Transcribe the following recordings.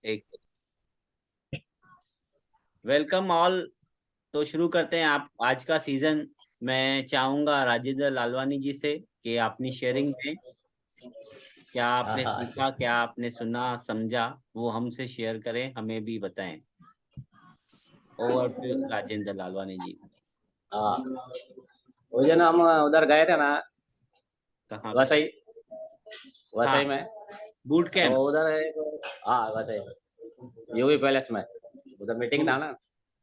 एक welcome all. तो शुरू करते हैं आप आज का सीजन। मैं चाहूंगा राजेंद्र लालवानी जी से कि अपनी शेयरिंग में क्या हाँ आपने हाँ सीखा, क्या आपने सुना समझा, वो हमसे शेयर करें, हमें भी बताएं। ओवर टू राजेंद्र लालवानी जी। हाँ। वो जो ना हम उधर गए थे ना, कहाँ पे? वसई हाँ, वसई में। बूट तो कैंप। उधर एक, हाँ वसई में यूवी पैलेस में उधर मीटिंग था ना।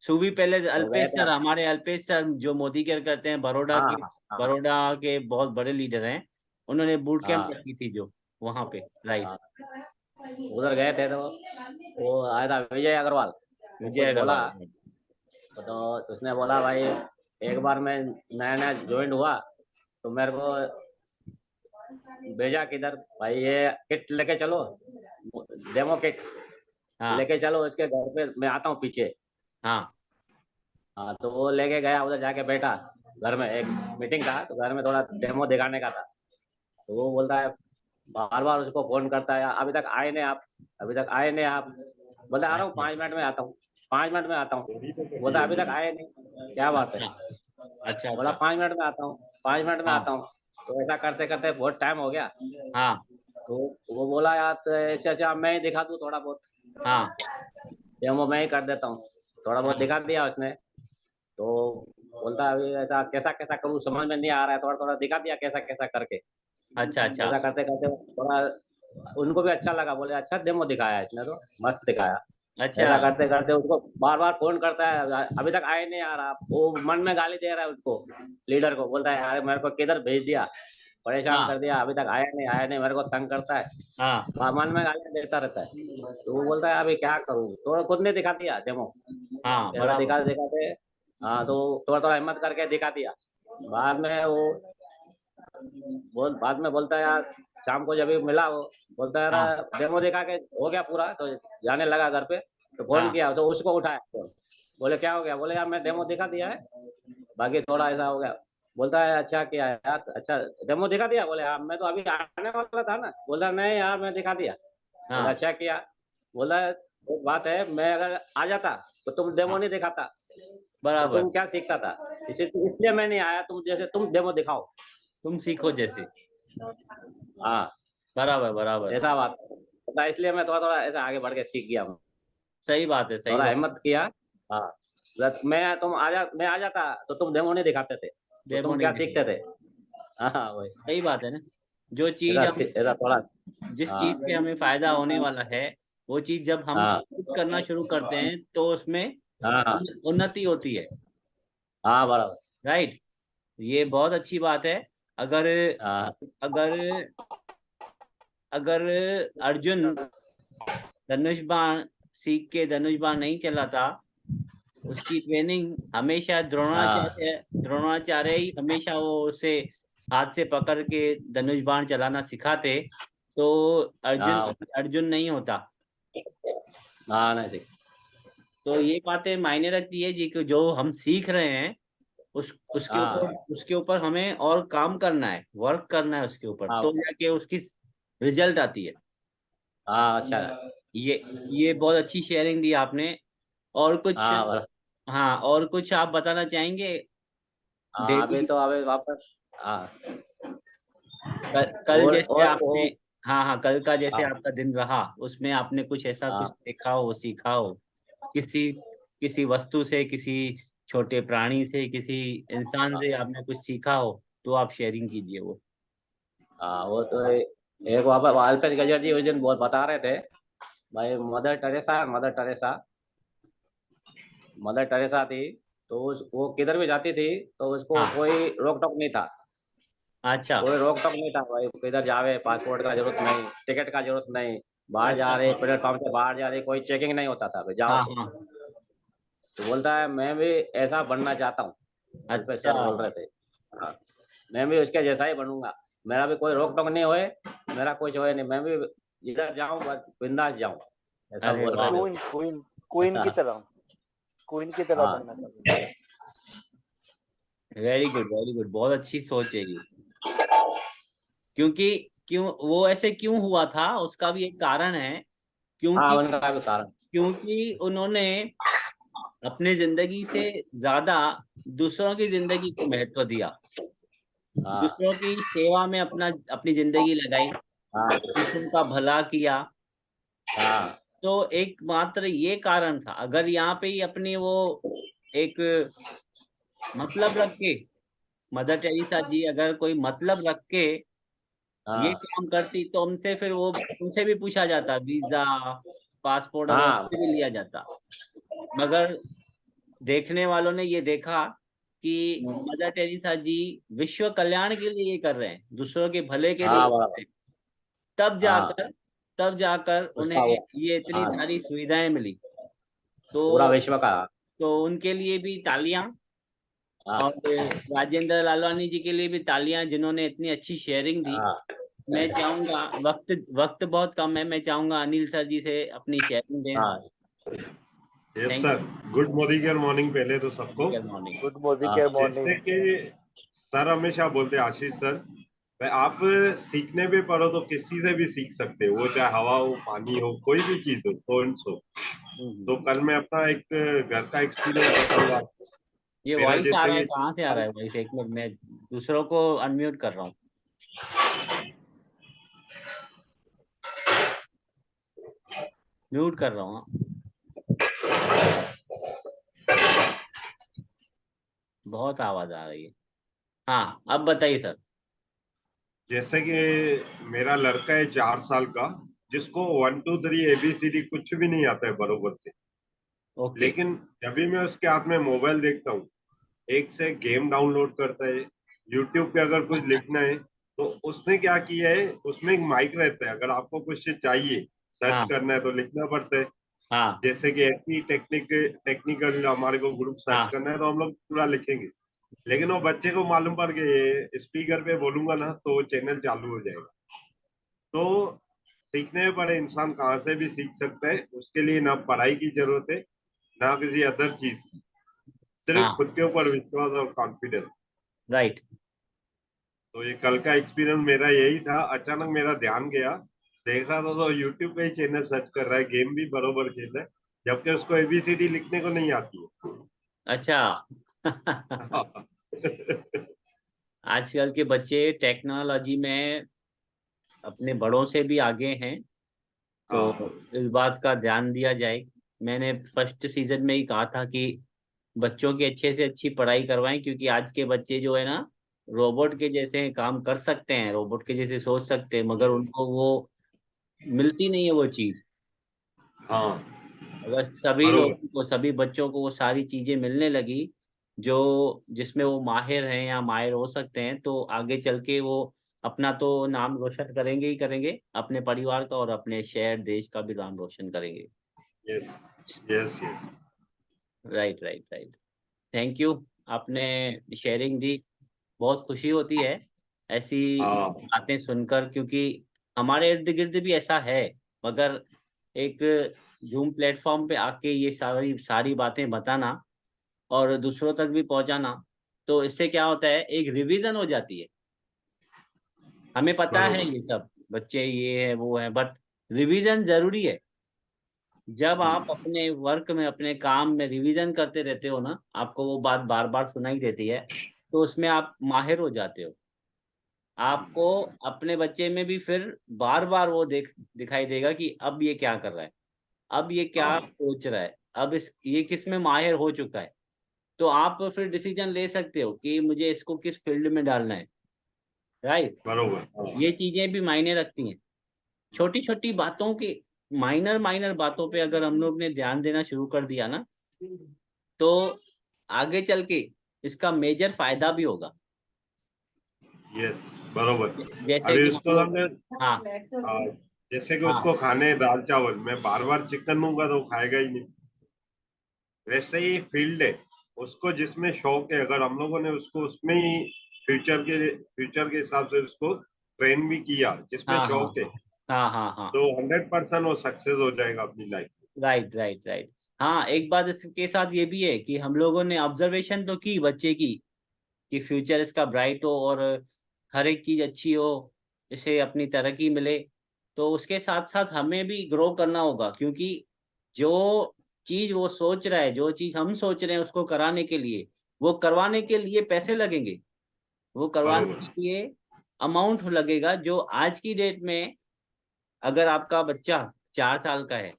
सुवी पहले तो गए अल्पेश थे सर, हमारे अल्पेश सर जो मोदी केयर करते हैं, बड़ौदा हाँ के, हाँ हाँ बड़ौदा के बहुत बड़े लीडर हैं। उन्होंने बूट कैंप हाँ रखी थी जो वहां पे, राइट। हाँ। उधर गए थे तो वो आया था विजय अग्रवाल। वो विजय कुछ बोला अग्रवाल। तो उसने बोला भाई एक बार मैं नया नया ज्वाइन हुआ तो मेरे को भेजा किधर भाई ये किट लेके चलो, डेमो किट हाँ लेके चलो इसके घर पे मैं आता हूँ पीछे। हाँ हाँ तो वो लेके गया उधर जाके बैठा। घर में एक मीटिंग था तो घर में थोड़ा डेमो दिखाने का था। तो वो बोलता है बार बार उसको फोन करता है अभी तक आए नहीं आप, अभी तक आए नहीं आप। बोलता आ रहा हूँ अच्छा 5 मिनट में आता हूँ, 5 मिनट में आता हूँ। बोलता अभी तक आए नहीं, क्या बात है। अच्छा अच्छा बोला अच्छा। 5 मिनट में आता हूँ, 5 मिनट में हाँ आता हूँ। तो ऐसा करते करते बहुत टाइम हो गया। हाँ तो वो बोला यार तो ऐसे अच्छा मैं ही दिखा दूँ थोड़ा बहुत, हाँ डेमो मैं ही कर देता हूँ। थोड़ा बहुत हाँ। दिखा दिया उसने। तो बोलता है अभी ऐसा कैसा कैसा करूँ समझ में नहीं आ रहा है, थोड़ा थोड़ा दिखा दिया कैसा कैसा करके। अच्छा अच्छा। ऐसा करते करते थोड़ा उनको भी अच्छा लगा, बोले अच्छा डेमो दिखाया इसने तो मस्त दिखाया। अच्छा। ऐसा करते करते उसको बार बार फोन करता है अभी तक आए नहीं आ रहा। वो मन में गाली दे रहा है उसको, लीडर को। बोलता है यार मेरे को किधर भेज दिया, परेशान हाँ कर दिया, अभी तक आया नहीं मेरे को तंग करता है। हाँ मन में गालियां देता रहता है। तो वो बोलता है अभी क्या करूँ, थोड़ा खुद ने दिखा दिया डेमो। हाँ, ऐसा बराबर। दिखा दिखाते हाँ तो थोड़ा थोड़ा हिम्मत करके दिखा दिया। बाद में वो बाद में बोलता है यार शाम को जब भी मिला वो बोलता है हाँ यार डेमो दिखा के हो गया पूरा तो जाने लगा घर पे। तो फोन हाँ किया तो उसको उठाया फोन। बोले क्या हो गया, बोले यार मैं डेमो दिखा दिया है, बाकी थोड़ा ऐसा हो गया। बोलता है अच्छा किया है यार, अच्छा डेमो दिखा दिया। बोले हाँ मैं तो अभी आने वाला था ना। बोला नहीं यार मैं दिखा दिया। बोला हाँ अच्छा किया। बोला एक बात है मैं अगर आ जाता तो तुम डेमो हाँ, नहीं दिखाता तो बराबर। तुम क्या सीखता था। इसलिए मैं नहीं आया, तुम जैसे तुम डेमो दिखाओ। तुम सीखो जैसे। हाँ बराबर बराबर। ऐसा बात था, इसलिए मैं थोड़ा थोड़ा ऐसा आगे बढ़ के सीख गया हूँ। सही बात है, सही थोड़ा बात। हिम्मत किया। हाँ मैं आ जाता तो तुम डेमो नहीं दिखाते थे तो डेमो तुम नहीं क्या दिखे। सीखते थे। हाँ वही। सही बात है ना। जो चीज ऐसा हम, ऐसा थोड़ा। जिस हाँ चीज से हमें फायदा होने वाला है, वो चीज जब हम हाँ खुद करना शुरू करते हैं तो उसमें हाँ हाँ उन्नति होती है। हाँ बराबर। राइट। ये बहुत अच्छी बात है। अगर हाँ अगर अगर अर्जुन धनुष बाण सीख के धनुष बाण नहीं चलाता, उसकी ट्रेनिंग हमेशा हाँ द्रोणाचार्य ही हमेशा वो उसे हाथ से पकड़ के धनुष बाण चलाना सिखाते, तो अर्जुन हाँ अर्जुन नहीं होता। हाँ नहीं ठीक। तो ये बातें मायने रखती है जी कि जो हम सीख रहे हैं हाँ उसके ऊपर हमें और काम करना है, वर्क करना है उसके ऊपर, हाँ तो जाके उसकी रिजल्ट आती है। हाँ अच्छा है। ये ये बहुत अच्छी शेयरिंग दी आपने। और कुछ? हाँ बराबर। हाँ, और कुछ आप बताना चाहेंगे? हाँ डेली, अभी तो अभी वापस। हाँ कल जैसे और वो। आपने, हाँ हाँ, कल का जैसे हाँ आपका दिन रहा, उसमें आपने कुछ ऐसा कुछ हाँ देखा हो, सीखा हो, किसी किसी वस्तु से, किसी छोटे प्राणी से, किसी इंसान से आपने कुछ सीखा हो, तो आप शेयरिंग कीजिए वो। हाँ वो तो एक वहाँ पर अल्पेश गजर जी उस दिन बहुत बता रहे थे भाई। मदर टेरेसा मदर टेरेसा थी। तो वो किधर भी जाती थी तो उसको हाँ। कोई रोक टोक नहीं था। अच्छा कोई रोक टोक नहीं था भाई, किधर जावे पासपोर्ट का जरूरत नहीं, टिकट का जरूरत नहीं। बाहर अच्छा जा रहे अच्छा। प्लेटफॉर्म से बाहर जा रहे कोई चेकिंग नहीं होता था भाई, जाओ हाँ तो। हाँ। तो बोलता है मैं भी ऐसा बनना चाहता हूँ। अल्पेश अच्छा सर बोल रहे थे। हाँ मैं भी उसके जैसा ही बनूंगा, मेरा भी कोई रोक टोक नहीं होए, मेरा कुछ होए नहीं, मैं भी जिधर जाऊँ बस बिंदास जाऊँ, ऐसा अरे बोल रहे वाह। थे क्वीन क्वीन क्वीन की हाँ तरह, क्वीन की तरह हाँ बनना चाहते थे। वेरी गुड वेरी गुड, बहुत अच्छी सोच है ये। क्योंकि क्यों वो ऐसे क्यों हुआ था, उसका भी एक कारण है। हाँ, क्योंकि उनका भी कारण। क्योंकि उन्होंने अपने जिंदगी से ज्यादा दूसरों की जिंदगी को महत्व दिया, हाँ दूसरों की सेवा में अपनी जिंदगी लगाई, हाँ दूसरों का भला किया। हाँ तो एकमात्र ये कारण था। अगर यहाँ पे ही अपनी वो एक मतलब रख के, मदर टेरेसा जी अगर कोई मतलब रख के ये हाँ काम करती, तो उनसे फिर वो उनसे भी पूछा जाता, वीजा, पासपोर्ट अगर हाँ उनसे भी लिया जाता। मगर देखने वालों ने ये देखा कि मदर टेरेसा जी विश्व कल्याण के लिए ये कर रहे हैं, दूसरों के भले के लिए हाँ, कर बराबर। रहे हैं। तब हाँ, जाकर तब जाकर उसका उन्हें वो। ये इतनी हाँ, सारी सुविधाएं मिली। पूरा तो विश्व का। उनके लिए भी तालियां, और हाँ राजेंद्र लालवानी जी के लिए भी तालियां, जिन्होंने इतनी अच्छी शेयरिंग दी। हाँ मैं चाहूंगा, वक्त वक्त बहुत कम है, मैं चाहूंगा अनिल सर जी से अपनी शेयरिंग दें। हाँ yes thank sir. Good morning पहले तो सबको। You, morning. गुड मॉर्निंग, हाँ क्या जैसे मॉर्निंग। कि सर हमेशा बोलते हैं, आशीष सर, भाई आप सीखने पे पढ़ो तो किसी से भी सीख सकते हो, वो चाहे हवा हो, पानी हो, कोई भी चीज हो, फोन्स हो। तो कल मैं अपना एक घर का एक्सपीरियंस बताऊंगा आपको। ये मेरा वॉइस आ जैसे रहा है, कि कहाँ से आ रहा है वॉइस? एक मिनट, मैं दूसरों को अनम्यूट कर रहा हूँ। म्यूट कर रहा हूँ, हाँ। बहुत आवाज आ रही है। हाँ, अब बताइए सर। जैसे कि मेरा लड़का है 4 साल का, जिसको 1 2 3 ABCD कुछ भी नहीं आता है बरोबर से। ओके। लेकिन जब भी मैं उसके हाथ में मोबाइल देखता हूँ, एक से गेम डाउनलोड करता है। यूट्यूब पे अगर कुछ लिखना है तो उसने क्या किया है, उसमें एक माइक रहता है, अगर आपको कुछ चाहिए, सर्च हाँ करना है तो लिखना पड़ता है। हाँ जैसे कि ऐसी टेक्निकल हमारे को ग्रुप सर्च हाँ करना है तो हम लोग पूरा लिखेंगे। लेकिन वो बच्चे को मालूम पड़ गया, स्पीकर पे बोलूंगा ना तो वो चैनल चालू हो जाएगा। तो सीखने में बड़े इंसान कहाँ से भी सीख सकता है, उसके लिए ना पढ़ाई की जरूरत है, ना किसी अदर चीज की, सिर्फ हाँ, खुद के ऊपर विश्वास और कॉन्फिडेंस। राइट। तो ये कल का एक्सपीरियंस मेरा यही था। अचानक मेरा ध्यान गया, देख रहा था तो यूट्यूब पे ही चैनल सर्च कर रहा है, गेम भी बरोबर खेल रहा है, जबकि उसको ABCD लिखने को नहीं आती अच्छा। है। आजकल के बच्चे टेक्नोलॉजी में अपने बड़ों से भी आगे हैं, तो हाँ इस बात का ध्यान दिया जाए। मैंने फर्स्ट सीजन में ही कहा था कि बच्चों की अच्छे से अच्छी पढ़ाई करवाएं, क्योंकि आज के बच्चे जो है ना, रोबोट के जैसे काम कर सकते हैं, रोबोट के जैसे सोच सकते हैं, मगर यस उनको वो मिलती नहीं है वो चीज। हाँ अगर सभी बरोबर। लोगों को, सभी बच्चों को वो सारी चीजें मिलने लगी जो जिसमें वो माहिर हैं या माहिर हो सकते हैं, तो आगे चल के वो अपना तो नाम रोशन करेंगे ही करेंगे, अपने परिवार का और अपने शहर देश का भी नाम रोशन करेंगे। Yes yes yes. Right right right. Thank you, आपने शेयरिंग दी। बहुत खुशी होती है ऐसी हाँ बातें सुनकर, क्योंकि हमारे इर्द गिर्द भी ऐसा है। मगर एक जूम प्लेटफॉर्म पे आके ये सारी सारी बातें बताना और दूसरों तक भी पहुंचाना, तो इससे क्या होता है, एक रिवीजन हो जाती है। हमें पता है बरोबर। ये सब बच्चे ये है वो है, बट रिवीजन जरूरी है। जब आप अपने वर्क में, अपने काम में रिवीजन करते रहते हो ना, आपको वो बात बार बार सुनाई देती है, तो उसमें आप माहिर हो जाते हो। आपको अपने बच्चे में भी फिर बार बार वो दिखाई देगा कि अब ये क्या कर रहा है, अब ये क्या हाँ सोच रहा है, अब ये किस में माहिर हो चुका है। तो आप फिर डिसीजन ले सकते हो कि मुझे इसको किस फील्ड में डालना है। राइट। बरोबर। ये हाँ चीजें भी मायने रखती हैं। छोटी छोटी बातों की, माइनर माइनर बातों पे अगर हम लोग ने ध्यान देना शुरू कर दिया ना, तो आगे चल के इसका मेजर फायदा भी होगा। यस बरोबर। जैसे अभी कि हम उसको लोग। हमने हाँ आ, जैसे कि हाँ उसको खाने हैं दाल चावल, मैं बार बार चिकन दूंगा तो वो खाएगा ही नहीं। वैसे ही फील्ड है, उसको जिसमें शौक है, अगर हम लोगों ने उसको उसमें ही फ्यूचर के हिसाब से उसको ट्रेन भी किया, जिसमें हाँ हाँ शौक है, हाँ हाँ हाँ हाँ। तो 100% वो सक्सेस हो जाएगा अपनी लाइफ राइट राइट राइट। हाँ, एक बात इसके साथ ये भी है कि हम लोगों ने ऑब्जर्वेशन तो की बच्चे की, कि फ्यूचर इसका ब्राइट हो और हर एक चीज अच्छी हो, इसे अपनी तरक्की मिले। तो उसके साथ साथ हमें भी ग्रो करना होगा, क्योंकि जो चीज वो सोच रहा है, जो चीज हम सोच रहे हैं उसको कराने के लिए, वो करवाने के लिए पैसे लगेंगे, वो करवाने बरोबर के लिए अमाउंट लगेगा। जो आज की डेट में अगर आपका बच्चा 4 साल का है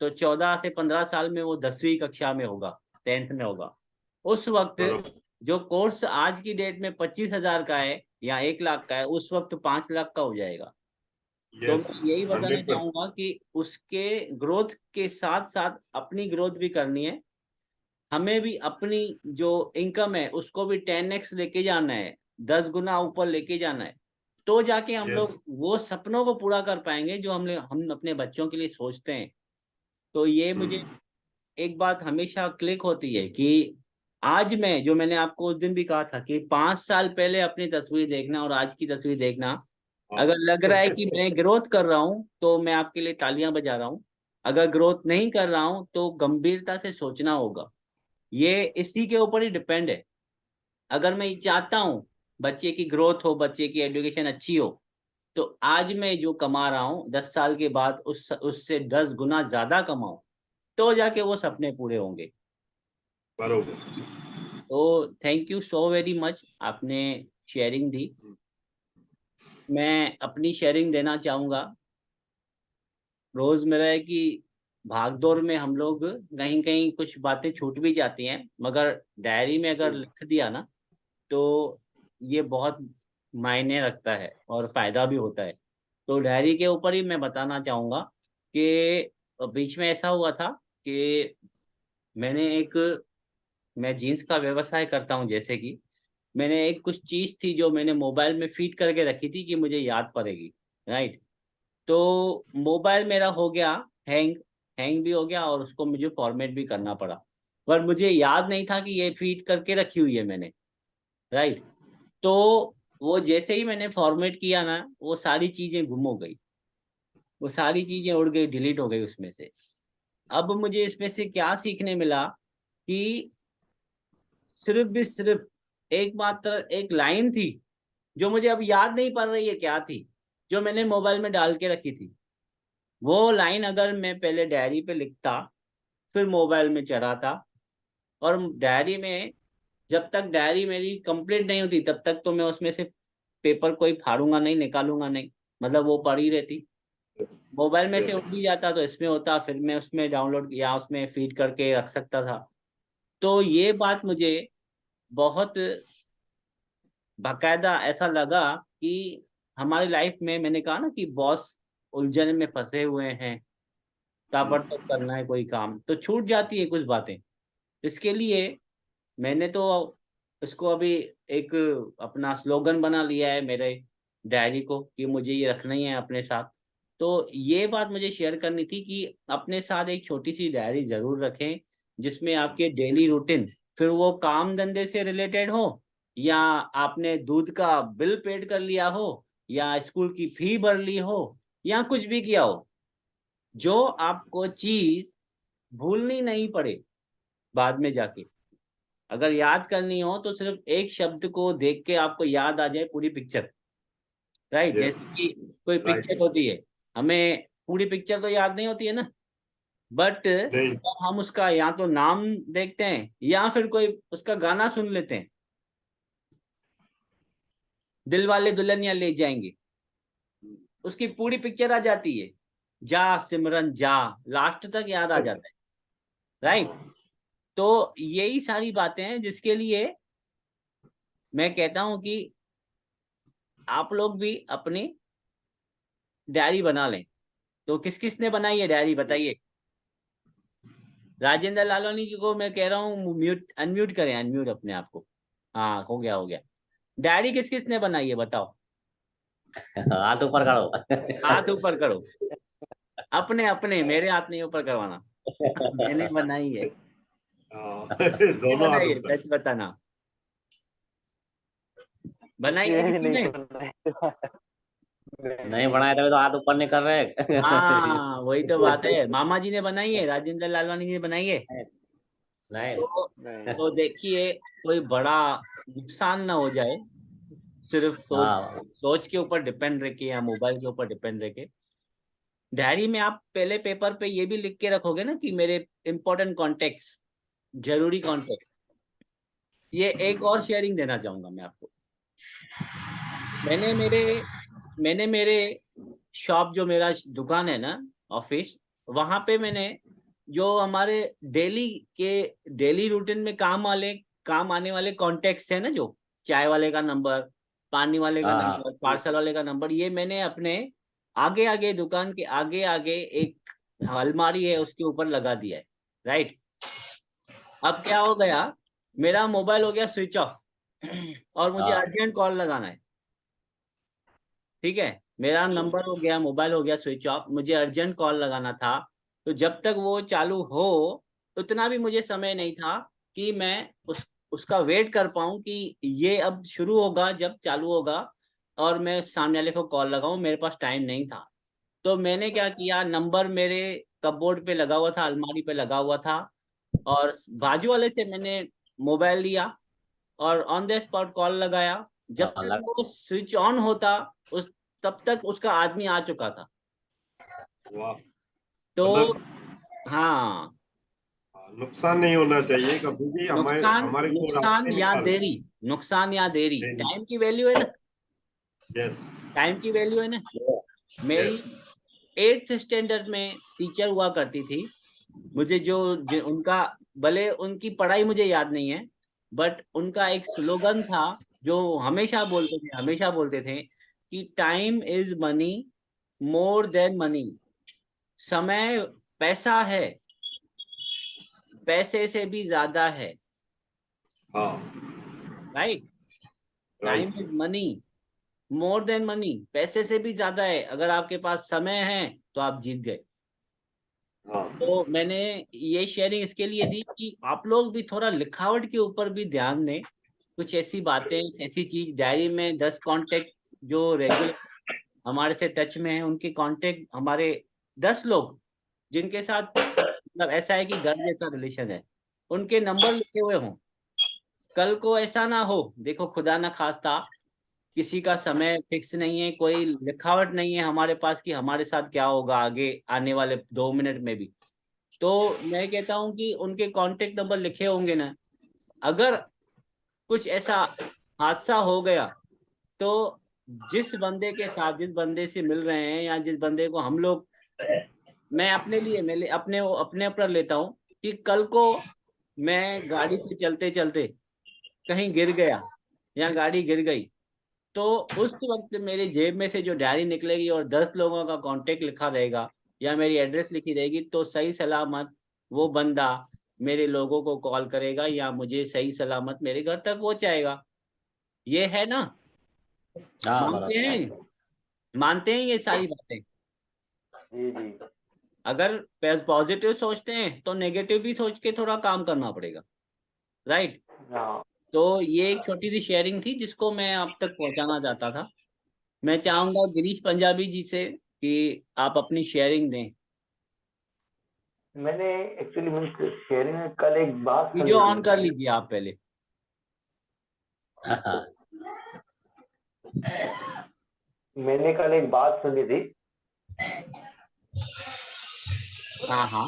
तो 14 से 15 साल में वो 10वीं कक्षा में होगा, 10th में होगा। उस वक्त बरोबर जो कोर्स आज की डेट में 25,000 का है या 1 लाख का है, उस वक्त 5 लाख का हो जाएगा। तो यस मैं यही बताना 100%। चाहूंगा कि उसके ग्रोथ के साथ साथ अपनी ग्रोथ भी करनी है। हमें भी अपनी जो इनकम है उसको भी 10x लेके जाना है, 10 गुना ऊपर लेके जाना है। तो जाके हम यस लोग वो सपनों को पूरा कर पाएंगे जो हम अपने बच्चों के लिए सोचते हैं। तो ये मुझे एक बात हमेशा क्लिक होती है कि आज मैं, जो मैंने आपको उस दिन भी कहा था कि 5 साल पहले अपनी तस्वीर देखना और आज की तस्वीर देखना, अगर लग रहा है कि मैं ग्रोथ कर रहा हूँ तो मैं आपके लिए तालियां बजा रहा हूँ। अगर ग्रोथ नहीं कर रहा हूँ तो गंभीरता से सोचना होगा। ये इसी के ऊपर ही डिपेंड है। अगर मैं चाहता हूँ बच्चे की ग्रोथ हो, बच्चे की एजुकेशन अच्छी हो, तो आज मैं जो कमा रहा हूँ 10 साल के बाद उससे 10 गुना ज्यादा कमाऊं, तो जाके वो सपने पूरे होंगे। बरोबर तो thank you so very much, आपने शेयरिंग दी। मैं अपनी शेयरिंग देना चाहूंगा। रोजमर्रा की भागदौड़ में हम लोग कहीं कहीं कुछ बातें छूट भी जाती हैं, मगर डायरी में अगर लिख दिया ना तो ये बहुत मायने रखता है और फायदा भी होता है। तो डायरी के ऊपर ही मैं बताना चाहूंगा कि बीच में ऐसा हुआ था कि मैंने एक मैं जीन्स का व्यवसाय करता हूँ, जैसे कि मैंने एक कुछ चीज थी जो मैंने मोबाइल में फीड करके रखी थी कि मुझे याद पड़ेगी, राइट। तो मोबाइल मेरा हो गया हैंग, हैंग भी हो गया और उसको मुझे फॉर्मेट भी करना पड़ा। पर मुझे याद नहीं था कि ये फीड करके रखी हुई है मैंने, राइट। तो वो जैसे ही मैंने फॉर्मेट किया ना, वो सारी चीजें गुम हो गई, वो सारी चीजें उड़ गई, डिलीट हो गई उसमें से। अब मुझे इसमें से क्या सीखने मिला कि सिर्फ भी सिर्फ एकमात्र एक लाइन थी जो मुझे अब याद नहीं पड़ रही है क्या थी, जो मैंने मोबाइल में डाल के रखी थी। वो लाइन अगर मैं पहले डायरी पे लिखता, फिर मोबाइल में चढ़ाता, और डायरी में जब तक डायरी मेरी कंप्लीट नहीं होती तब तक तो मैं उसमें से पेपर कोई फाड़ूंगा नहीं, निकालूंगा नहीं, मतलब वो पड़ी रहती। मोबाइल में से यस उठ भी जाता तो इसमें होता, फिर मैं उसमें डाउनलोड या उसमें फीड करके रख सकता था। तो ये बात मुझे बहुत बाकायदा ऐसा लगा कि हमारी लाइफ में, मैंने कहा ना कि बॉस उलझन में फंसे हुए हैं, ताबड़तोड़ करना है कोई काम तो छूट जाती है कुछ बातें। इसके लिए मैंने तो इसको अभी एक अपना स्लोगन बना लिया है मेरे डायरी को कि मुझे ये रखना ही है अपने साथ। तो ये बात मुझे शेयर करनी थी कि अपने साथ एक छोटी सी डायरी जरूर रखें, जिसमें आपके डेली रूटीन, फिर वो काम धंधे से रिलेटेड हो, या आपने दूध का बिल पेड कर लिया हो, या स्कूल की फी भर ली हो, या कुछ भी किया हो, जो आपको चीज भूलनी नहीं पड़े बाद में जाके। अगर याद करनी हो तो सिर्फ एक शब्द को देख के आपको याद आ जाए पूरी पिक्चर, राइट। यस जैसे कि कोई राइट पिक्चर होती है, हमें पूरी पिक्चर तो याद नहीं होती है ना, बट नहीं हम उसका या तो नाम देखते हैं या फिर कोई उसका गाना सुन लेते हैं, दिल वाले दुल्हनिया ले जाएंगे, उसकी पूरी पिक्चर आ जाती है, जा सिमरन जा, लास्ट तक याद आ जाता है, राइट। तो यही सारी बातें हैं जिसके लिए मैं कहता हूं कि आप लोग भी अपनी डायरी बना लें। तो किस किस ने बनाई है डायरी बताइए। राजेंद्र लालवानी जी को मैं कह रहा हूँ म्यूट, अनम्यूट करें, अनम्यूट अपने आप को। हाँ, हो गया हो गया। डायरी किस किस ने बनाई है बताओ, हाथ ऊपर करो। हाथ ऊपर करो। अपने अपने, मेरे हाथ नहीं ऊपर करवाना। मैंने बनाई है। किसने दोनों हाथ बनाई है ऊपर सच बताना, बनाई किसी है ने भी किसी नहीं ने। बनाया। नहीं बनाए तभी तो हाथ ऊपर नहीं कर रहे। हाँ वही तो बात है, मामा जी ने बनाई है, राजेंद्र लालवानी जी ने बनाई है। नहीं तो नहीं तो देखिए, कोई बड़ा नुकसान ना हो जाए सिर्फ सोच, हाँ सोच के ऊपर डिपेंड रह के या मोबाइल के ऊपर डिपेंड रह के। डायरी में आप पहले पेपर पे ये भी लिख के रखोगे ना कि मेरे इंपॉर्टेंट कॉन्टेक्ट्स, जरूरी कॉन्टेक्ट। ये एक और शेयरिंग देना चाहूंगा मैं आपको। मैंने मेरे शॉप, जो मेरा दुकान है ना, ऑफिस, वहां पे मैंने जो हमारे डेली रूटीन में काम आने वाले कॉन्टेक्ट्स है ना, जो चाय वाले का नंबर, पानी वाले का हाँ हाँ नंबर, पार्सल वाले का नंबर, ये मैंने अपने आगे आगे, दुकान के आगे आगे एक अलमारी है उसके ऊपर लगा दिया है। राइट। अब क्या हो गया, मेरा मोबाइल हो गया स्विच ऑफ और मुझे हाँ अर्जेंट कॉल लगाना है। ठीक है, मेरा नंबर हो गया, मोबाइल हो गया स्विच ऑफ, मुझे अर्जेंट कॉल लगाना था। तो जब तक वो चालू हो, उतना भी मुझे समय नहीं था कि मैं उसका वेट कर पाऊं कि ये अब शुरू होगा, जब चालू होगा और मैं सामने वाले को कॉल लगाऊं। मेरे पास टाइम नहीं था। तो मैंने क्या किया, नंबर मेरे कपबोर्ड पे लगा हुआ था, अलमारी पे लगा हुआ था, और बाजू वाले से मैंने मोबाइल लिया और ऑन द स्पॉट कॉल लगाया। जब हाँ, तक वो स्विच ऑन होता, उस तब तक उसका आदमी आ चुका था। वाह। तो मतलब हाँ, नुकसान नहीं होना चाहिए कभी भी, हमारे नुकसान हमारे को नुकसान रास्ते या निकालना। देरी, नुकसान या देरी, नहीं, टाइम की वैल्यू है ना, यस, टाइम की वैल्यू है ना। मेरी यस। 8th स्टैंडर्ड में टीचर हुआ करती थी। मुझे जो उनका, भले उनकी पढ़ाई मुझे याद नहीं है, बट उनका एक स्लोगन था जो हमेशा बोलते थे कि time is money, more than money. समय पैसा है, पैसे से भी ज्यादा है। हाँ, right. Time right. Is money, more than money, पैसे से भी ज्यादा है। अगर आपके पास समय है तो आप जीत गए। हाँ, तो मैंने ये शेयरिंग इसके लिए दी कि आप लोग भी थोड़ा लिखावट के ऊपर भी ध्यान दें। कुछ ऐसी बातें, ऐसी चीज डायरी में 10 कांटेक्ट जो रेगुलर हमारे से टच में है, उनके कांटेक्ट, हमारे 10 लोग जिनके साथ मतलब ऐसा है कि घर जैसा रिलेशन है, उनके नंबर लिखे हुए हों। कल को ऐसा ना हो, देखो खुदा ना खास्ता, किसी का समय फिक्स नहीं है, कोई लिखावट नहीं है हमारे पास कि हमारे साथ क्या होगा आगे आने वाले 2 मिनट में भी। तो मैं कहता हूँ कि उनके कांटेक्ट नंबर लिखे होंगे ना, अगर कुछ ऐसा हादसा हो गया, तो जिस बंदे के साथ, जिस बंदे से मिल रहे हैं, या जिस बंदे को हम लोग, मैं अपने लिए, मैं अपने ऊपर लेता हूँ कि कल को मैं गाड़ी से चलते चलते कहीं गिर गया या गाड़ी गिर गई, तो उस वक्त मेरी जेब में से जो डायरी निकलेगी और 10 लोगों का कांटेक्ट लिखा रहेगा या मेरी एड्रेस लिखी रहेगी, तो सही सलामत वो बंदा मेरे लोगों को कॉल करेगा या मुझे सही सलामत मेरे घर तक पहुंचाएगा। ये है ना। हाँ मानते बराबर। हैं, मानते हैं ये सारी बातें। जी जी। अगर पॉजिटिव सोचते हैं तो नेगेटिव भी सोच के थोड़ा काम करना पड़ेगा। राइट। हाँ। तो ये एक छोटी सी शेयरिंग थी जिसको मैं आप तक पहुंचाना चाहता था। मैं चाहूंगा गिरीश पंजाबी जी से कि आप अपनी शेयरिंग दें। मैंने एक्चुअली मैंने शेयरिंग में कल एक बात वीडियो सुनी ऑन थी। कर लीजिए आप पहले। हाँ मैंने कल एक बात सुनी थी। हाँ हाँ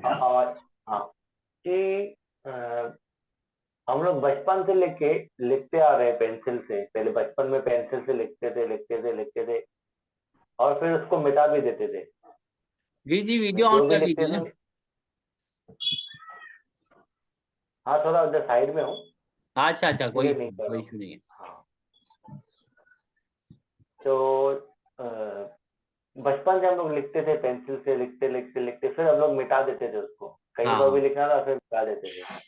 आवाज। हाँ। कि अ, हम लोग बचपन से लेके लिखते आ रहे हैं पेंसिल से। पहले बचपन में पेंसिल से लिखते थे और फिर उसको मिटा भी देते थे। जी जी, वीडियो ऑन जो भी कर लिखते लीजिए ना। थे। हाँ, थोड़ा उधर साइड में हूँ, अच्छा अच्छा, कोई इसलिए नहीं कर रहा कोई हूँ। इशू नहीं है। हाँ। तो अ, बचपन से हम लोग लिखते थे पेंसिल से, लिखते फिर हम लोग मिटा देते थे उसको। कहीं पर हाँ भी लिखना था फिर मिटा देते थे।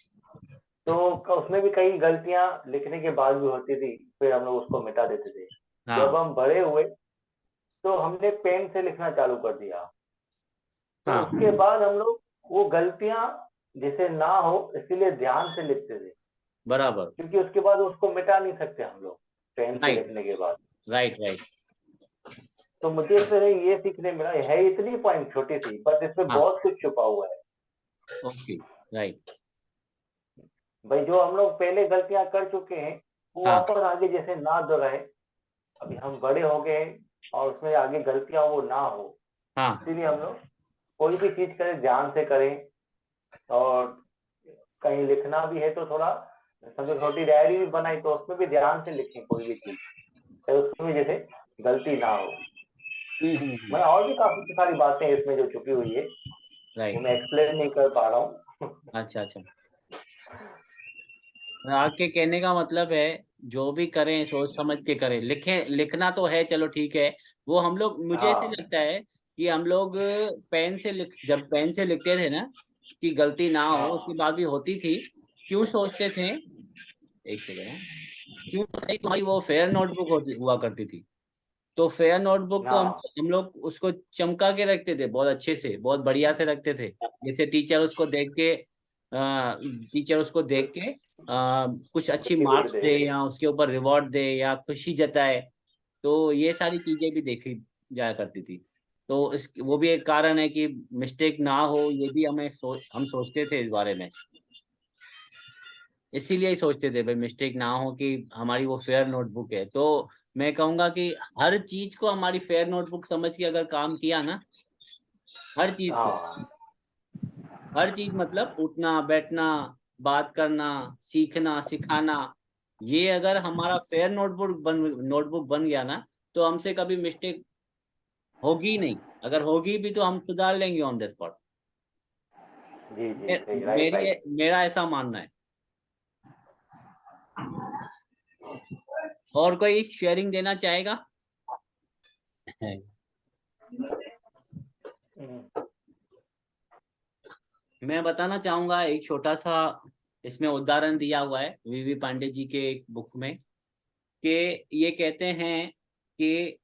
तो उसमें भी कई गलतियां लिखने के बाद भी होती थी, फिर हम लोग उसको मिटा देते थे। जब हाँ हम बड़े हुए तो हमने पेन से लिखना चालू कर दिया। तो हाँ। उसके बाद हम लोग वो गलतियां जैसे ना हो इसीलिए ध्यान से लिखते थे, बराबर। क्योंकि उसके बाद उसको मिटा नहीं सकते हम लोग पेन से राइट लिखने के बाद। Right right. तो मुझे इसमें ये सीखने मिला है, इतनी पॉइंट छोटी सी बट इसमें हाँ। बहुत कुछ छुपा हुआ है। ओके। राइट। भाई जो हम लोग पहले गलतियां कर चुके हैं वो हाँ वापस आगे जैसे ना दोहराए। अभी हम बड़े हो गए और उसमें आगे गलतियां वो ना हो, हाँ इसीलिए हम लोग कोई भी चीज करें ध्यान से करें, और कहीं लिखना भी है तो थोड़ा समझो छोटी डायरी भी बनाई तो उसमें भी ध्यान से लिखें कोई भी चीज, तो उसमें जैसे गलती ना हो। मैं और भी काफी सारी बातें इसमें जो छुपी हुई है वो राइट। मैं एक्सप्लेन नहीं कर पा रहा हूँ। अच्छा अच्छा, आपके कहने का मतलब है जो भी करें सोच समझ के करें, लिखें, लिखना तो है चलो ठीक है, वो हम लोग, मुझे ऐसे हाँ लगता है कि हम लोग पेन से जब पेन से लिखते थे ना कि गलती ना हो, उसके हाँ बाद भी होती थी, क्यों सोचते थे, एक सेकेंड, क्यों सोचते थे कि हमारी वो फेयर नोटबुक होती हुआ करती थी, तो फेयर नोटबुक को हाँ हम लोग उसको चमका के रखते थे, बहुत अच्छे से, बहुत बढ़िया से रखते थे, जैसे टीचर उसको देख के कुछ अच्छी सर्टिफिकेट मार्क्स दे। दे या उसके ऊपर रिवॉर्ड दे या खुशी जताए, तो ये सारी चीजें भी देखी जाया करती थी। तो इस वो भी एक कारण है कि मिस्टेक ना हो, ये भी हम सोचते थे इस बारे में, इसीलिए ही सोचते थे भाई मिस्टेक ना हो कि हमारी वो फेयर नोटबुक है। तो मैं कहूंगा कि हर चीज को हमारी फेयर नोटबुक समझ के अगर काम किया ना, हर चीज को, हाँ हर चीज मतलब उठना बैठना, बात करना, सीखना सिखाना, ये अगर हमारा फेयर नोटबुक बन गया ना, तो हमसे कभी मिस्टेक होगी ही नहीं, अगर होगी भी तो हम सुधार लेंगे ऑन द स्पॉट। जी जी सही, राइट मेरी राइट। मेरा ऐसा मानना है। और कोई शेयरिंग देना चाहेगा? मैं बताना चाहूंगा एक छोटा सा, इसमें उदाहरण दिया हुआ है वीवी पांडे जी के एक बुक में, कि ये कहते हैं कि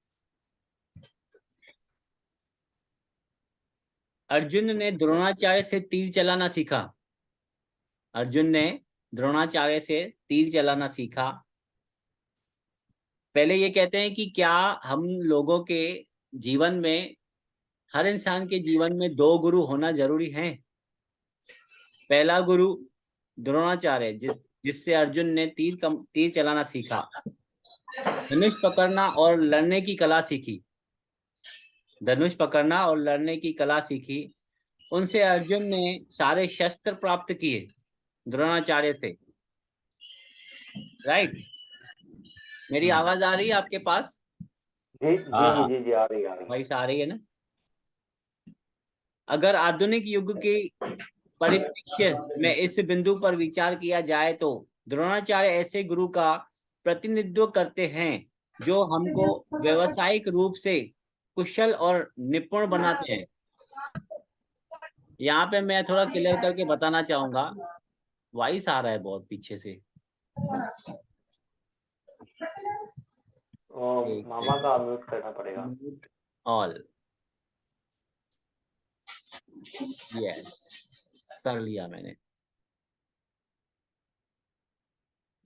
अर्जुन ने द्रोणाचार्य से तीर चलाना सीखा, अर्जुन ने द्रोणाचार्य से तीर चलाना सीखा। पहले ये कहते हैं कि क्या हम लोगों के जीवन में, हर इंसान के जीवन में दो गुरु होना जरूरी है? पहला गुरु द्रोणाचार्य, जिससे अर्जुन ने तीर चलाना सीखा, धनुष पकड़ना और लड़ने की कला सीखी, धनुष पकड़ना और लड़ने की कला सीखी। उनसे अर्जुन ने सारे शस्त्र प्राप्त किए, द्रोणाचार्य से। राइट। मेरी आवाज आ रही है आपके पास? जी हाँ जी हाँ। जी जी आ रही आ रही। वॉइस आ रही है ना? अगर आधुनिक युग की परिप्रेक्ष्य में इस बिंदु पर विचार किया जाए तो द्रोणाचार्य ऐसे गुरु का प्रतिनिधित्व करते हैं जो हमको व्यवसायिक रूप से कुशल और निपुण बनाते हैं। यहाँ पे मैं थोड़ा क्लियर करके बताना चाहूंगा, वॉइस आ रहा है बहुत पीछे से। ओ, एक मामा का सेकंड, म्यूट करना पड़ेगा। म्यूट ऑल, यस, कर लिया मैंने।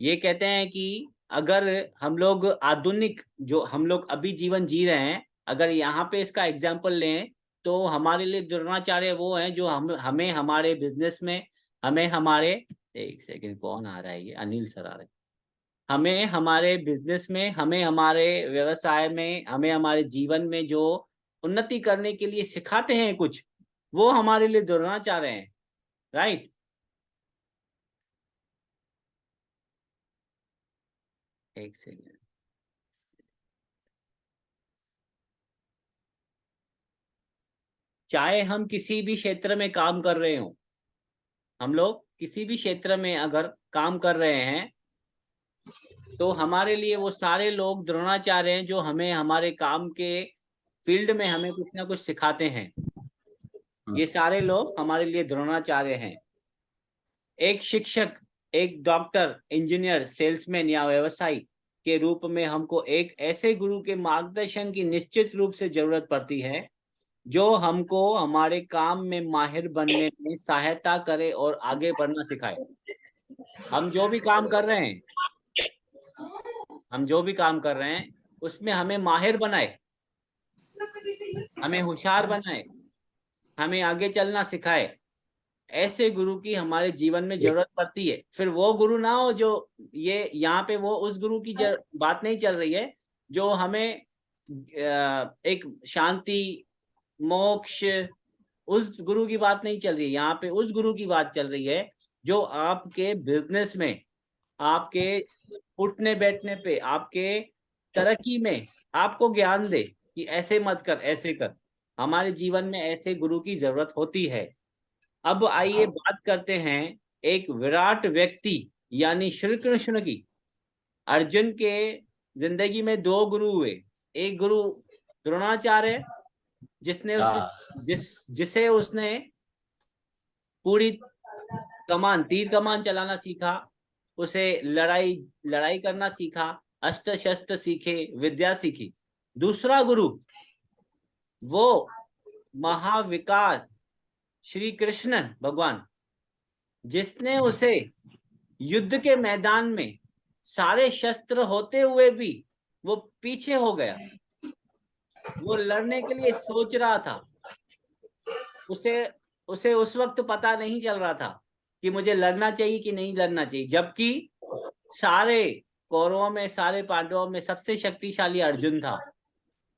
ये कहते हैं कि अगर हम लोग आधुनिक, जो हम लोग अभी जीवन जी रहे हैं, अगर यहाँ पे इसका एग्जाम्पल लें तो हमारे लिए द्रोणाचार्य वो हैं जो हमें हमारे बिजनेस में, हमें हमारे, एक सेकंड कौन आ रहा है, ये अनिल सर आ रहे हैं, हमें हमारे बिजनेस में, हमें हमारे व्यवसाय में, हमें हमारे जीवन में जो उन्नति करने के लिए सिखाते हैं कुछ, वो हमारे लिए द्रोणाचार्य हैं। राइट। एक सेकंड, चाहे हम किसी भी क्षेत्र में काम कर रहे हो, हम लोग किसी भी क्षेत्र में अगर काम कर रहे हैं, तो हमारे लिए वो सारे लोग द्रोणाचार्य हैं जो हमें हमारे काम के फील्ड में हमें कुछ ना कुछ सिखाते हैं। ये सारे लोग हमारे लिए द्रोणाचार्य हैं। एक शिक्षक, एक डॉक्टर, इंजीनियर, सेल्समैन या व्यवसायी के रूप में हमको एक ऐसे गुरु के मार्गदर्शन की निश्चित रूप से जरूरत पड़ती है जो हमको हमारे काम में माहिर बनने में सहायता करे और आगे बढ़ना सिखाए। हम जो भी काम कर रहे हैं, हम जो भी काम कर रहे हैं उसमें हमें माहिर बनाए, हमें होशियार बनाए, हमें आगे चलना सिखाए, ऐसे गुरु की हमारे जीवन में जरूरत पड़ती है। फिर वो गुरु ना हो जो, ये यहाँ पे वो उस गुरु की बात नहीं चल रही है जो हमें एक शांति, मोक्ष, उस गुरु की बात नहीं चल रही है यहाँ पे। उस गुरु की बात चल रही है जो आपके बिजनेस में, आपके उठने बैठने पे, आपके तरक्की में आपको ज्ञान दे कि ऐसे मत कर, ऐसे कर। हमारे जीवन में ऐसे गुरु की जरूरत होती है। अब आइए बात करते हैं एक विराट व्यक्ति यानी श्री कृष्ण की। अर्जुन के जिंदगी में दो गुरु हुए। एक गुरु द्रोणाचार्य, हाँ जिसे उसने पूरी कमान, तीर कमान चलाना सीखा, उसे लड़ाई करना सीखा, अस्त्र शस्त्र सीखे, विद्या सीखी। दूसरा गुरु वो महाविकार श्री कृष्ण भगवान, जिसने उसे युद्ध के मैदान में सारे शस्त्र होते हुए भी वो पीछे हो गया। वो लड़ने के लिए सोच रहा था, उसे उसे उस वक्त पता नहीं चल रहा था कि मुझे लड़ना चाहिए कि नहीं लड़ना चाहिए, जबकि सारे कौरवों में, सारे पांडवों में सबसे शक्तिशाली अर्जुन था।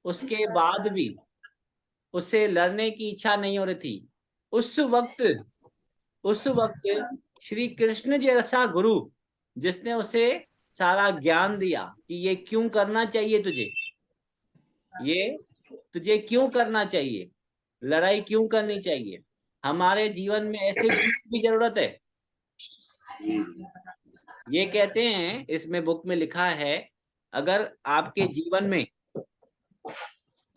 उसके बाद भी उसे लड़ने की इच्छा नहीं हो रही थी। उस वक्त श्री कृष्ण जैसा गुरु, जिसने उसे सारा ज्ञान दिया कि ये क्यों करना चाहिए तुझे, ये तुझे क्यों करना चाहिए, लड़ाई क्यों करनी चाहिए। हमारे जीवन में ऐसे गुरु की जरूरत है। ये कहते हैं, इसमें बुक में लिखा है, अगर आपके जीवन में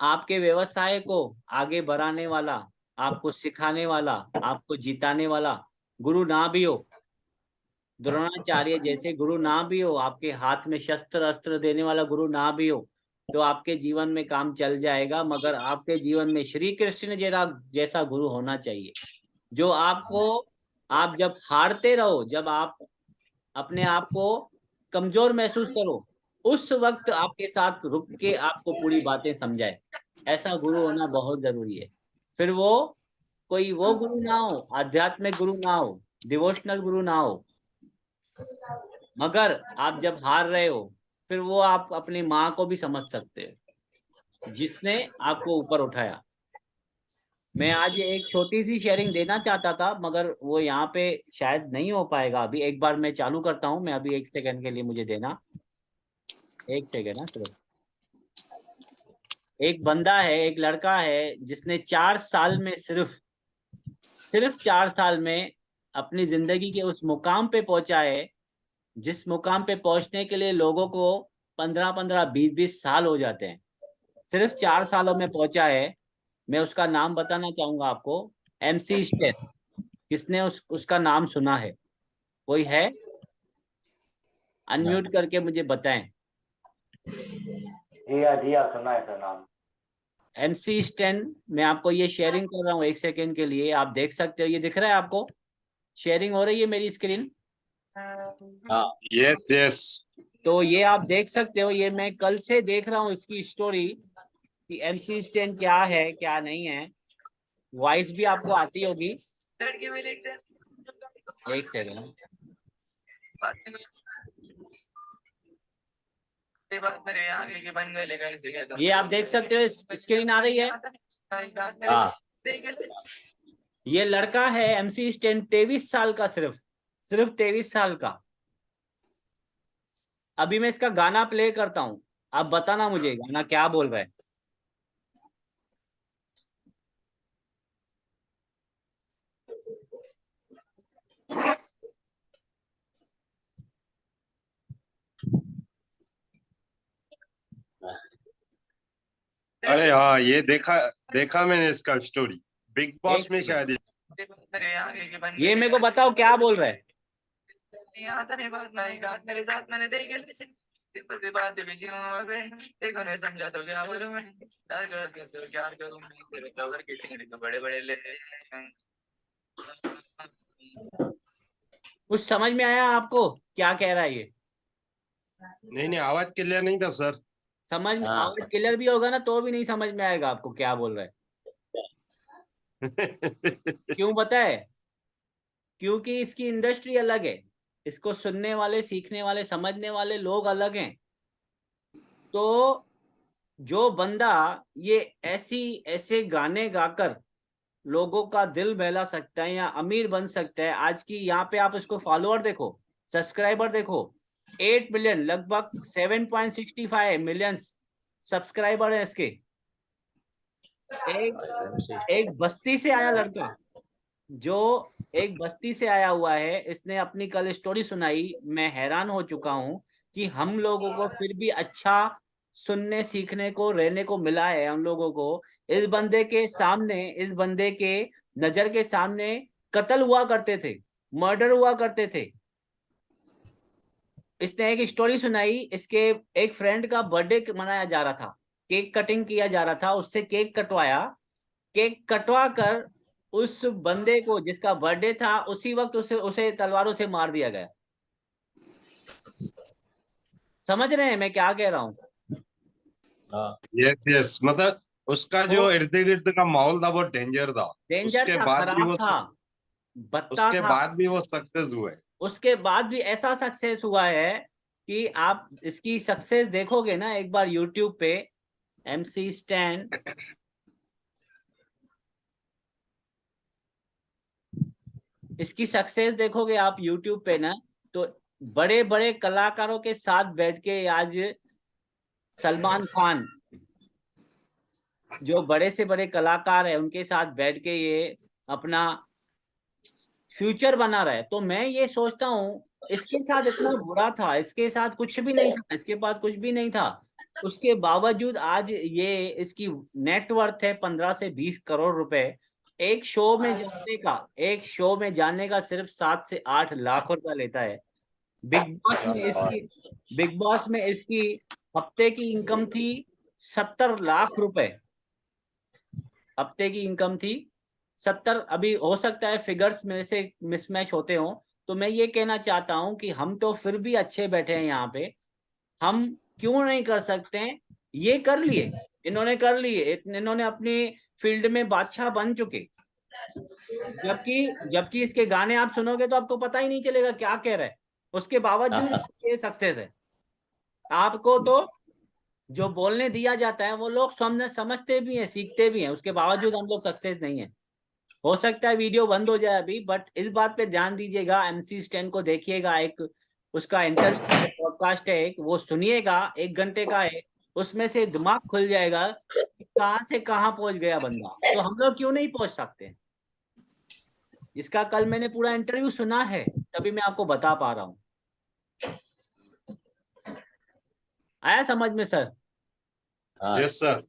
आपके व्यवसाय को आगे बढ़ाने वाला, आपको सिखाने वाला, आपको जिताने वाला गुरु ना भी हो, द्रोणाचार्य जैसे गुरु ना भी हो, आपके हाथ में शस्त्र अस्त्र देने वाला गुरु ना भी हो, तो आपके जीवन में काम चल जाएगा। मगर आपके जीवन में श्री कृष्ण जैसा गुरु होना चाहिए, जो आपको, आप जब हारते रहो, जब आप अपने आप को कमजोर महसूस करो, उस वक्त आपके साथ रुक के आपको पूरी बातें समझाए। ऐसा गुरु होना बहुत जरूरी है। फिर वो कोई वो गुरु ना हो, आध्यात्मिक गुरु ना हो, डिवोशनल गुरु ना हो, मगर आप जब हार रहे हो, फिर वो आप अपनी माँ को भी समझ सकते हो, जिसने आपको ऊपर उठाया। मैं आज एक छोटी सी शेयरिंग देना चाहता था, मगर वो यहाँ पे शायद नहीं हो पाएगा। अभी एक बार मैं चालू करता हूँ, मैं अभी 1 सेकंड के लिए मुझे देना, 1 सेकंड ना सिर्फ। एक बंदा है, एक लड़का है, जिसने 4 साल में सिर्फ 4 साल में अपनी जिंदगी के उस मुकाम पे पहुंचा है, जिस मुकाम पे पहुंचने के लिए लोगों को 15-15 20-20 साल हो जाते हैं। सिर्फ 4 सालों में पहुंचा है। मैं उसका नाम बताना चाहूंगा आपको, MC स्टैन। किसने उसका नाम सुना है? कोई है? अनम्यूट करके मुझे बताएं। जी हाँ सुना है सर नाम। MC स्टैन, मैं आपको ये शेयरिंग कर रहा हूँ 1 सेकंड के लिए, आप देख सकते हो। ये दिख रहा है आपको? शेयरिंग हो रही है मेरी स्क्रीन? हाँ यस यस। तो ये आप देख सकते हो, ये मैं कल से देख रहा हूँ इसकी स्टोरी कि MC स्टैन क्या है क्या नहीं है। वॉइस भी आपको आती होगी। 1 सेकंड। ये आप देख सकते हो, स्क्रीन आ रही है? हाँ ये लड़का है MC स्टैन, 23 साल का, सिर्फ 23 साल का। अभी मैं इसका गाना प्ले करता हूँ, आप बताना मुझे गाना क्या बोल रहा है। अरे हाँ, ये देखा देखा मैंने इसका स्टोरी, बिग बॉस में शायद। ये मेरे को बताओ क्या बोल रहा है। मेरे साथ मैंने समझा तो क्या बोलूं मैं, क्या करूं मैं, तेरे कवर की तो बड़े बड़े ले। कुछ समझ में आया आपको क्या कह रहा है ये? नहीं आवाज क्लियर नहीं था सर। समझ में, हाँ आवाज क्लियर भी होगा ना तो भी नहीं समझ में आएगा आपको क्या बोल रहा है। क्यों पता है? क्योंकि इसकी इंडस्ट्री अलग है, इसको सुनने वाले, सीखने वाले, समझने वाले लोग अलग हैं। तो जो बंदा ये ऐसे गाने गाकर लोगों का दिल बहला सकता है या अमीर बन सकता है, आज की यहाँ पे आप इसको फॉलोअर देखो, सब्सक्राइबर देखो, 8 मिलियन, लगभग 7.65 मिलियन सब्सक्राइबर है इसके। एक बस्ती से आया लड़का, जो एक बस्ती से आया हुआ है, इसने अपनी कल स्टोरी सुनाई। मैं हैरान हो चुका हूं कि हम लोगों को फिर भी अच्छा सुनने सीखने को रहने को मिला है। हम लोगों को इस बंदे के सामने, इस बंदे के नजर के सामने कत्ल हुआ करते थे, मर्डर हुआ करते थे। इसने एक स्टोरी सुनाई, इसके एक फ्रेंड का बर्थडे मनाया जा रहा था, केक कटिंग किया जा रहा था, उससे केक कटवाया, केक कटवा कर उस बंदे को जिसका बर्थडे था उसी वक्त उसे तलवारों से मार दिया गया। समझ रहे हैं मैं क्या कह रहा हूं? यस यस, मतलब उसका जो इर्द गिर्द का माहौल था वो डेंजर था। डेंजर उसके था, बाद भी खराब वो था, बत्ता उसके था। बाद भी वो सक्सेस हुए। उसके बाद भी ऐसा सक्सेस हुआ है कि आप इसकी सक्सेस देखोगे ना एक बार यूट्यूब पे, MC स्टैन, इसकी सक्सेस देखोगे आप यूट्यूब पे ना, तो बड़े बड़े कलाकारों के साथ बैठ के आज सलमान खान, जो बड़े से बड़े कलाकार है, उनके साथ बैठ के ये अपना फ्यूचर बना रहा है। तो मैं ये सोचता हूँ, इसके साथ इतना बुरा था, इसके साथ कुछ भी नहीं था, इसके पास कुछ भी नहीं था, उसके बावजूद आज ये, इसकी नेटवर्थ है 15 से 20 करोड़ रुपए। एक शो में जाने का, एक शो में जाने का सिर्फ 7 से 8 लाख रुपया लेता है। बिग बॉस में इसकी, बिग बॉस में इसकी हफ्ते की इनकम थी 70 लाख रुपए। हफ्ते की इनकम थी 70। अभी हो सकता है फिगर्स मेरे से मिसमैच होते हो, तो मैं ये कहना चाहता हूं कि हम तो फिर भी अच्छे बैठे हैं यहाँ पे, हम क्यों नहीं कर सकते हैं? ये कर लिए, इन्होंने कर लिए, इन्होंने अपनी फील्ड में बादशाह बन चुके। जबकि इसके गाने आप सुनोगे तो आपको पता ही नहीं चलेगा क्या कह रहा है, उसके बावजूद ये सक्सेस है। आपको तो जो बोलने दिया जाता है वो लोग समझते भी हैं, सीखते भी हैं, उसके बावजूद हम लोग सक्सेस नहीं है। हो सकता है वीडियो बंद हो जाए अभी, बट इस बात पे ध्यान दीजिएगा, MC स्टैन को देखिएगा, एक उसका इंटरव्यू पॉडकास्ट है एक, वो सुनिएगा, 1 घंटे का है, उसमें से दिमाग खुल जाएगा कि कहाँ से कहाँ पहुंच गया बंदा। तो हम लोग क्यों नहीं पहुंच सकते? इसका कल मैंने पूरा इंटरव्यू सुना है, तभी मैं आपको बता पा रहा हूँ। आया समझ में सर? Yes sir.